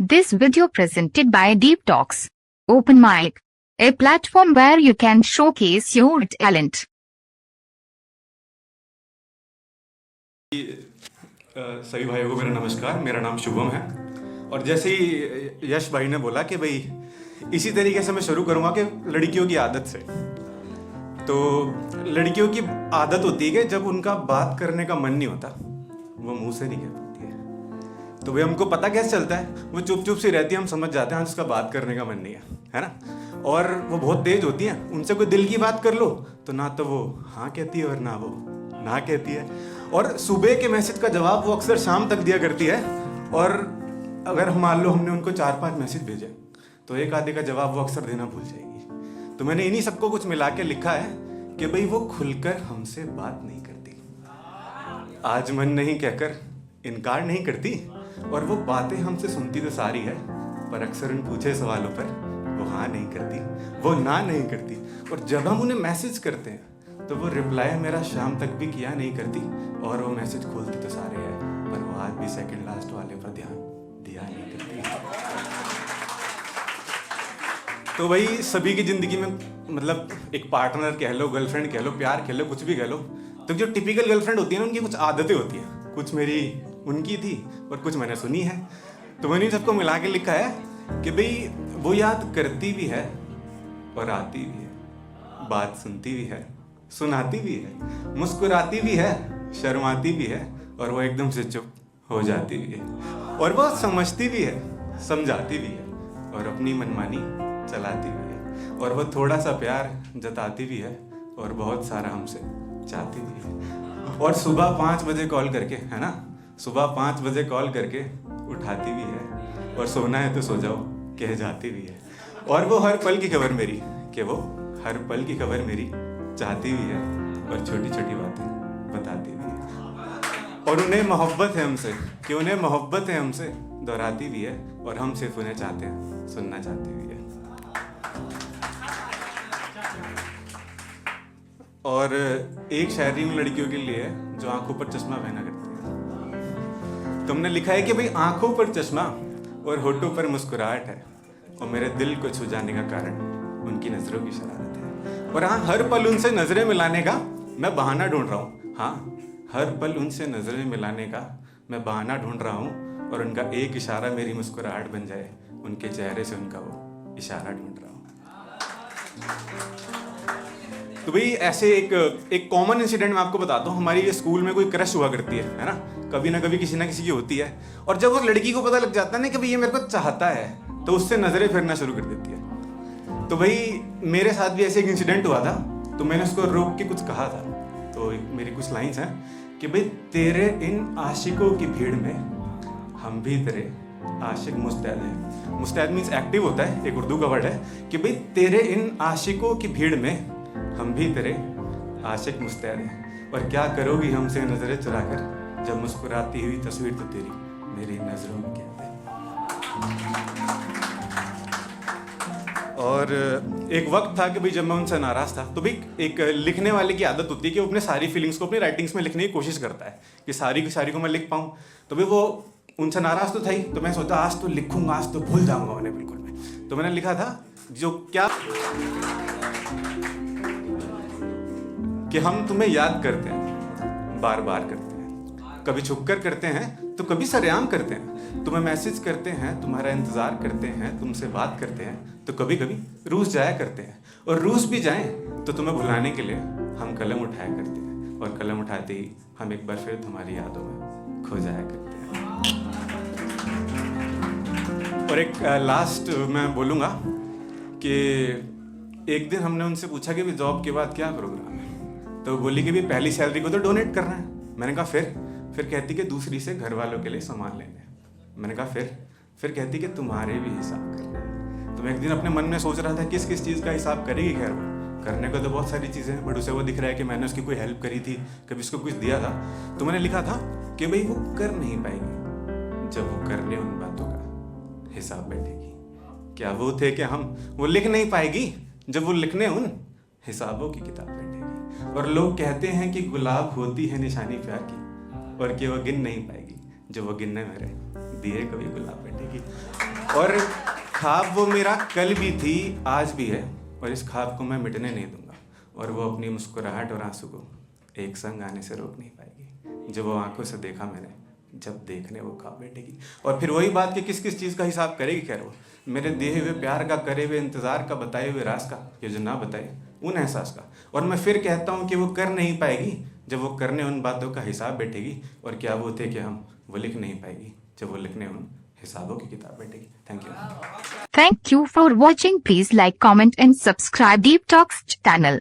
This video presented by Deep Talks, Open Mic, a platform where you can showcase your talent. सभी भाइयों को मेरा नमस्कार। मेरा नाम शुभम है और जैसे ही यश भाई ने बोला कि भाई इसी तरीके से मैं शुरू करूँगा कि लड़कियों की आदत से। तो लड़कियों की आदत होती है कि जब उनका बात करने का मन नहीं होता वो मुंह से नहीं कह पाती है। तो भाई हमको पता कैसे चलता है, वो चुप चुप सी रहती है, हम समझ जाते हैं उसका बात करने का मन नहीं है ना। और वो बहुत तेज होती हैं, उनसे कोई दिल की बात कर लो तो ना तो वो हाँ कहती है और ना वो ना कहती है। और सुबह के मैसेज का जवाब वो अक्सर शाम तक दिया करती है। और अगर मान लो हमने उनको 4-5 मैसेज भेजे तो एक आधे का जवाब वो अक्सर देना भूल जाएगी। तो मैंने इन्हीं सबको कुछ मिला के लिखा है कि भाई वो खुलकर हमसे बात नहीं करती, आज मन नहीं कहकर इनकार नहीं करती, और वो बातें हमसे सुनती तो सारी है पर अक्सर उन पूछे सवालों पर वो हाँ नहीं करती, वो ना नहीं करती। और जब हम उन्हें मैसेज करते हैं तो वो रिप्लाई मेरा शाम तक भी किया नहीं करती, और वो मैसेज खोलती तो सारे है पर वो आज भी सेकंड लास्ट वाले पर ध्यान दिया नहीं करती। तो भाई सभी की जिंदगी में मतलब एक पार्टनर कह लो, गर्लफ्रेंड कह लो, प्यार कह लो, कुछ भी कह लो, तो जो टिपिकल गर्लफ्रेंड होती है ना उनकी कुछ आदतें होती हैं। कुछ मेरी उनकी थी और कुछ मैंने सुनी है। तो मैंने सबको मिला के लिखा है कि भाई वो याद करती भी है और आती भी है, बात सुनती भी है, सुनाती भी है, मुस्कुराती भी है, शर्माती भी है, और वो एकदम से चुप हो जाती भी है, और वो समझती भी है, समझाती भी है, और अपनी मनमानी चलाती भी है, और वो थोड़ा सा प्यार जताती भी है, और बहुत सारा हमसे चाहती भी है। और सुबह 5 बजे कॉल करके, है ना, सुबह 5 बजे कॉल करके उठाती भी है, और सोना है तो सो जाओ कह जाती भी है। और वो हर पल की खबर मेरी, कि वो हर पल की खबर मेरी चाहती भी है, और छोटी छोटी बातें बताती भी है। और उन्हें मोहब्बत है हमसे, कि उन्हें मोहब्बत है हमसे दोहराती भी है, और हम सिर्फ उन्हें चाहते हैं, सुनना चाहती भी है। और एक शायरी उन लड़कियों के लिए जो आंखों पर चश्मा पहना करती है। तुमने लिखा है कि भाई आंखों पर चश्मा और होठों पर मुस्कुराहट है, और मेरे दिल को छू जाने का कारण उनकी नजरों की शरारत है। और हाँ, हर पल उनसे नजरें मिलाने का मैं बहाना ढूंढ रहा हूँ। हाँ, हर पल उनसे नजरें मिलाने का मैं बहाना ढूंढ रहा हूँ, और उनका एक इशारा मेरी मुस्कुराहट बन जाए, उनके चेहरे से उनका वो इशारा ढूंढ रहा हूँ। तो भाई ऐसे एक कॉमन इंसिडेंट मैं आपको बताता हूँ। हमारी ये स्कूल में कोई क्रश हुआ करती है ना, कभी ना कभी किसी ना किसी की होती है। और जब उस लड़की को पता लग जाता है ना कि भाई ये मेरे को चाहता है, तो उससे नजरें फिरना शुरू कर देती है। तो भाई मेरे साथ भी ऐसे एक इंसिडेंट हुआ था। तो मैंने उसको रोक के कुछ कहा था। तो मेरी कुछ लाइंस हैं कि भाई तेरे इन आशिकों की भीड़ में हम भी तेरे आशिक मुस्तैद हैं। मुस्तैद मीन्स एक्टिव होता है, एक उर्दू का वर्ड है कि भाई तेरे इन आशिकों की भीड़ में हम भी तेरे आशिक मुस्तैद हैं। और क्या करोगी हमसे नजरें चुराकर, जब मुस्कुराती हुई तस्वीर तो तेरी मेरी नजरों में कैद है। और एक वक्त था कि भाई जब मैं उनसे नाराज था, तो भाई एक लिखने वाले की आदत होती है कि वो अपने सारी फीलिंग्स को अपनी राइटिंग्स में लिखने की कोशिश करता है कि सारी की सारी को मैं लिख पाऊँ। तो भाई वो उनसे नाराज तो था ही, तो मैं सोचा आज तो लिखूंगा, आज तो भूल जाऊंगा उन्हें बिल्कुल मैं। तो मैंने लिखा था जो क्या कि हम तुम्हें याद करते हैं, बार बार करते हैं, कभी छुपकर करते हैं तो कभी सरेआम करते हैं, तुम्हें मैसेज करते हैं, तुम्हारा इंतजार करते हैं, तुमसे बात करते हैं, तो कभी कभी रूस जाया करते हैं, और रूस भी जाएं तो तुम्हें भुलाने के लिए हम कलम उठाया करते हैं, और कलम उठाते ही हम एक बार फिर तुम्हारी यादों में खो जाया करते हैं। और एक लास्ट मैं बोलूँगा कि एक दिन हमने उनसे पूछा कि जॉब के बाद क्या प्रोग्राम है। तो बोली कि भी पहली सैलरी को तो डोनेट करना है। मैंने कहा फिर कहती कि दूसरी से घर वालों के लिए सामान लेने। मैंने कहा फिर कहती कि तुम्हारे भी हिसाब करना है। तो मैं एक दिन अपने मन में सोच रहा था किस किस चीज़ का हिसाब करेगी। खैर करने को तो बहुत सारी चीज़ें हैं, बट उसे वो दिख रहा है कि मैंने उसकी कोई हेल्प करी थी, कभी उसको कुछ दिया था। तो मैंने लिखा था कि भाई वो कर नहीं पाएगी जब वो करने उन बातों का हिसाब बैठेगी। क्या वो थे कि वो लिख नहीं पाएगी जब वो लिखने उन हिसाबों की किताब बैठेगी। और लोग कहते हैं कि गुलाब होती है निशानी प्यार की, और कि वो गिन नहीं पाएगी जो वो गिनने मेरे दिए कभी गुलाब बैठेगी। और ख्वाब वो मेरा कल भी थी, आज भी है, और इस ख्वाब को मैं मिटने नहीं दूंगा। और वो अपनी मुस्कुराहट और आंसू को एक संग आने से रोक नहीं पाएगी, जो वो आंखों से देखा मैंने, जब देखने वो ख्वाब बैठेगी। और फिर वही बात कि किस किस चीज़ का हिसाब करेगी खैर वो, मेरे दिए हुए प्यार का, करे हुए इंतज़ार का, बताए हुए राज का, ये जो ना बताए उन एहसास का। और मैं फिर कहता हूँ कि वो कर नहीं पाएगी जब वो करने उन बातों का हिसाब बैठेगी। और क्या वो थे कि हम वो लिख नहीं पाएगी जब वो लिखने उन हिसाबों की किताब बैठेगी। Thank you. Thank you for watching. Please like, comment and subscribe Deep Talks channel.